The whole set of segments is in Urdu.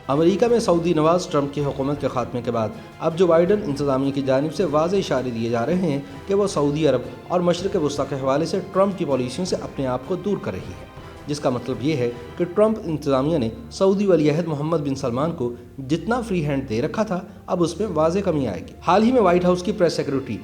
امریکہ میں سعودی نواز ٹرمپ کی حکومت کے خاتمے کے بعد اب جو بائیڈن انتظامیہ کی جانب سے واضح اشارے دیے جا رہے ہیں کہ وہ سعودی عرب اور مشرق وسطیٰ کے حوالے سے ٹرمپ کی پالیسیوں سے اپنے آپ کو دور کر رہی ہے، جس کا مطلب یہ ہے کہ ٹرمپ انتظامیہ نے سعودی ولی عہد محمد بن سلمان کو جتنا فری ہینڈ دے رکھا تھا اب اس میں واضح کمی آئے گی۔ حال ہی میں وائٹ ہاؤس کی پریس سیکرٹری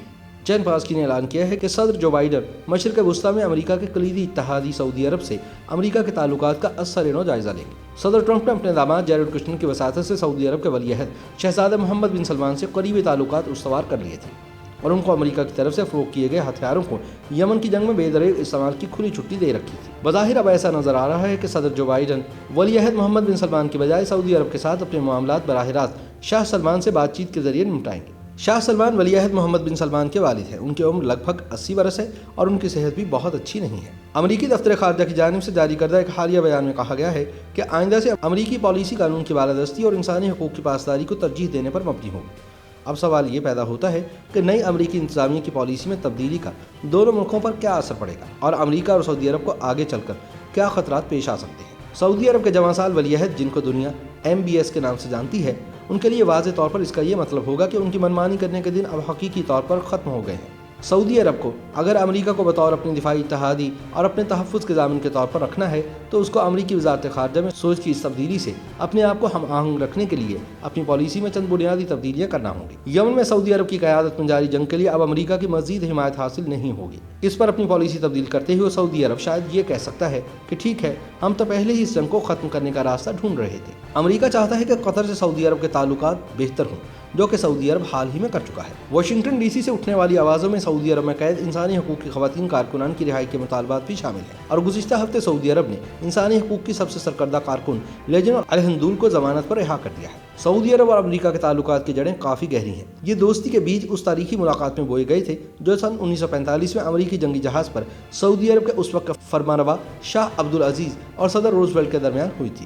جین پاسکی نے اعلان کیا ہے کہ صدر جو بائیڈن مشرق وسطیٰ میں امریکہ کے کلیدی اتحادی سعودی عرب سے امریکہ کے تعلقات کا ازسر نو جائزہ لیں گے۔ صدر ٹرمپ نے اپنے داماد جیرڈ کشنر کی وساطت سے سعودی عرب کے ولی عہد شہزادہ محمد بن سلمان سے قریبی تعلقات استوار کر لیے تھے اور ان کو امریکہ کی طرف سے فروخت کیے گئے ہتھیاروں کو یمن کی جنگ میں بے دریغ استعمال کی کھلی چھٹی دے رکھی تھی۔ بظاہر اب ایسا نظر آ رہا ہے کہ صدر جو بائیڈن ولی عہد محمد بن سلمان کی بجائے سعودی عرب کے ساتھ اپنے معاملات براہ راست شاہ سلمان سے بات چیت کے ذریعے نمٹائیں گے۔ شاہ سلمان ولی عہد محمد بن سلمان کے والد ہیں۔ ان کی عمر لگ بھگ 80 برس ہے اور ان کی صحت بھی بہت اچھی نہیں ہے۔ امریکی دفتر خارجہ کی جانب سے جاری کردہ ایک حالیہ بیان میں کہا گیا ہے کہ آئندہ سے امریکی پالیسی قانون کی بالادستی اور انسانی حقوق کی پاسداری کو ترجیح دینے پر مبنی ہوگی۔ اب سوال یہ پیدا ہوتا ہے کہ نئی امریکی انتظامیہ کی پالیسی میں تبدیلی کا دونوں ملکوں پر کیا اثر پڑے گا اور امریکہ اور سعودی عرب کو آگے چل کر کیا خطرات پیش آ سکتے ہیں۔ سعودی عرب کے جوان سال ولی عہد، جن کو دنیا MBS کے نام سے جانتی ہے، ان کے لیے واضح طور پر اس کا یہ مطلب ہوگا کہ ان کی منمانی کرنے کے دن اب حقیقی طور پر ختم ہو گئے ہیں۔ سعودی عرب کو اگر امریکہ کو بطور اپنی دفاعی اتحادی اور اپنے تحفظ کے ضامن کے طور پر رکھنا ہے تو اس کو امریکی وزارت خارجہ میں سوچ کی اس تبدیلی سے اپنے آپ کو ہم آہنگ رکھنے کے لیے اپنی پالیسی میں چند بنیادی تبدیلیاں کرنا ہوں گی۔ یمن میں سعودی عرب کی قیادت میں جاری جنگ کے لیے اب امریکہ کی مزید حمایت حاصل نہیں ہوگی۔ اس پر اپنی پالیسی تبدیل کرتے ہوئے سعودی عرب شاید یہ کہہ سکتا ہے کہ ٹھیک ہے، ہم تو پہلے ہی اس جنگ کو ختم کرنے کا راستہ ڈھونڈ رہے تھے۔ امریکہ چاہتا ہے کہ قطر سے سعودی عرب کے تعلقات بہتر ہوں، جو کہ سعودی عرب حال ہی میں کر چکا ہے۔ واشنگٹن DC سے اٹھنے والی آوازوں میں سعودی عرب میں قید انسانی حقوق کی خواتین کارکنان کی رہائی کے مطالبات بھی شامل ہیں اور گزشتہ ہفتے سعودی عرب نے انسانی حقوق کی سب سے سرکردہ کارکن لیجن الہندول کو ضمانت پر رہا کر دیا ہے۔ سعودی عرب اور امریکہ کے تعلقات کی جڑیں کافی گہری ہیں۔ یہ دوستی کے بیج اس تاریخی ملاقات میں بوئے گئے تھے جو سن 1945 میں امریکی جنگی جہاز پر سعودی عرب کے اس وقت کے فرمانروا شاہ عبدالعزیز اور صدر روزویلٹ کے درمیان ہوئی تھی۔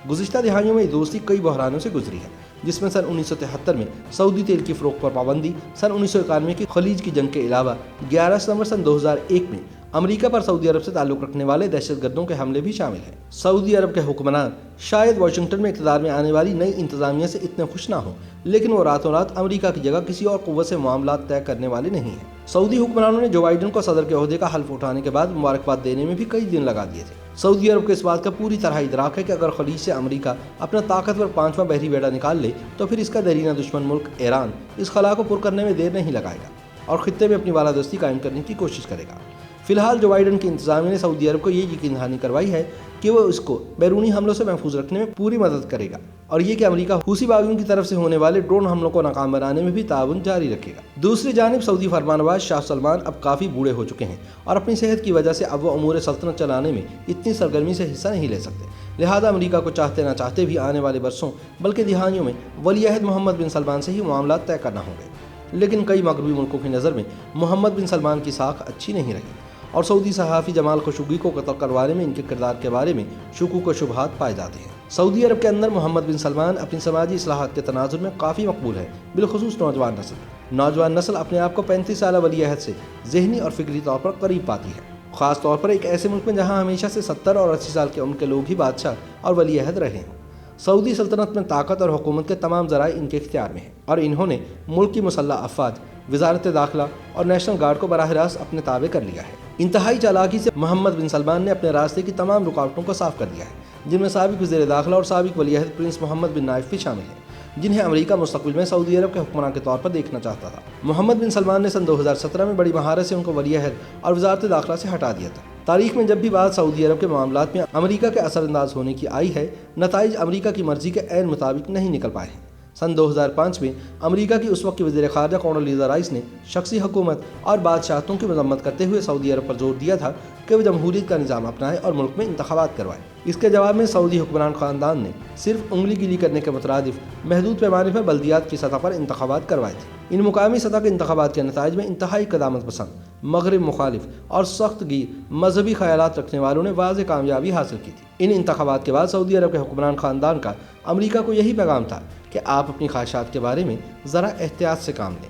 گزشتہ دہائیوں میں یہ دوستی کئی بحرانوں سے گزری ہے، جس میں سن 1973 میں سعودی تیل کی فروخت پر پابندی، سن 1991 کی خلیج کی جنگ کے علاوہ 11 ستمبر سن 2001 میں امریکہ پر سعودی عرب سے تعلق رکھنے والے دہشت گردوں کے حملے بھی شامل ہیں۔ سعودی عرب کے حکمران شاید واشنگٹن میں اقتدار میں آنے والی نئی انتظامیہ سے اتنے خوش نہ ہوں، لیکن وہ راتوں رات امریکہ کی جگہ کسی اور قوت سے معاملات طے کرنے والے نہیں ہیں۔ سعودی حکمرانوں نے جو بائیڈن کو صدر کے عہدے کا حلف اٹھانے کے بعد مبارکباد دینے میں بھی کئی دن لگا دیے تھے۔ سعودی عرب کو اس بات کا پوری طرح ادراک ہے کہ اگر خلیج سے امریکہ اپنا طاقتور 5واں بحری بیڑا نکال لے تو پھر اس کا دیرینہ دشمن ملک ایران اس خلا کو پر کرنے میں دیر نہیں لگائے گا اور خطے میں اپنی بالادستی قائم کرنے کی کوشش کرے گا۔ فی الحال جو بائیڈن کی انتظامیہ نے سعودی عرب کو یہ یقین دہانی کروائی ہے کہ وہ اس کو بیرونی حملوں سے محفوظ رکھنے میں پوری مدد کرے گا اور یہ کہ امریکہ حوثی باغیوں کی طرف سے ہونے والے ڈرون حملوں کو ناکام بنانے میں بھی تعاون جاری رکھے گا۔ دوسری جانب سعودی فرمانرواز شاہ سلمان اب کافی بوڑھے ہو چکے ہیں اور اپنی صحت کی وجہ سے اب وہ امور سلطنت چلانے میں اتنی سرگرمی سے حصہ نہیں لے سکتے، لہذا امریکہ کو چاہتے نہ چاہتے بھی آنے والے برسوں بلکہ دہائیوں میں ولی عہد محمد بن سلمان سے ہی معاملات طے کرنا ہوں گے۔ لیکن کئی مغربی ملکوں کی نظر میں محمد بن سلمان کی ساکھ اچھی نہیں رہی اور سعودی صحافی جمال خشوگی کو قتل کروانے میں ان کے کردار کے بارے میں شکوک و شبہات پائے جاتے ہیں۔ سعودی عرب کے اندر محمد بن سلمان اپنی سماجی اصلاحات کے تناظر میں کافی مقبول ہے، بالخصوص نوجوان نسل اپنے آپ کو 35 سالہ ولی عہد سے ذہنی اور فکری طور پر قریب پاتی ہے، خاص طور پر ایک ایسے ملک میں جہاں ہمیشہ سے 70 اور 80 سال کے عمر کے لوگ ہی بادشاہ اور ولی عہد رہے ہیں۔ سعودی سلطنت میں طاقت اور حکومت کے تمام ذرائع ان کے اختیار میں ہیں اور انہوں نے ملک کی مسلح افواج، وزارت داخلہ اور نیشنل گارڈ کو براہ راست اپنے تابع کر لیا ہے۔ انتہائی چالاکی سے محمد بن سلمان نے اپنے راستے کی تمام رکاوٹوں کو صاف کر دیا ہے، جن میں سابق وزیر داخلہ اور سابق ولی عہد پرنس محمد بن نائف بھی شامل ہیں، جنہیں امریکہ مستقبل میں سعودی عرب کے حکمراں کے طور پر دیکھنا چاہتا تھا۔ محمد بن سلمان نے سن 2017 میں بڑی مہارت سے ان کو ولی عہد اور وزارت داخلہ سے ہٹا دیا تھا۔ تاریخ میں جب بھی بات سعودی عرب کے معاملات میں امریکہ کے اثر انداز ہونے کی آئی ہے، نتائج امریکہ کی مرضی کے عین مطابق نہیں نکل پائے ہیں۔ سن 2005 میں امریکہ کی اس وقت کی وزیر خارجہ کونڈولیزا رائس نے شخصی حکومت اور بادشاہتوں کی مذمت کرتے ہوئے سعودی عرب پر زور دیا تھا کہ وہ جمہوریت کا نظام اپنائے اور ملک میں انتخابات کروائے۔ اس کے جواب میں سعودی حکمران خاندان نے صرف انگلی گیری کرنے کے مترادف محدود پیمانے پر بلدیات کی سطح پر انتخابات کروائے تھے۔ ان مقامی سطح کے انتخابات کے نتائج میں انتہائی قدامت پسند، مغرب مخالف اور سخت گیر مذہبی خیالات رکھنے والوں نے واضح کامیابی حاصل کی تھی۔ ان انتخابات کے بعد سعودی عرب کے حکمران خاندان کا امریکہ کو یہی پیغام تھا کہ آپ اپنی خواہشات کے بارے میں ذرا احتیاط سے کام لیں۔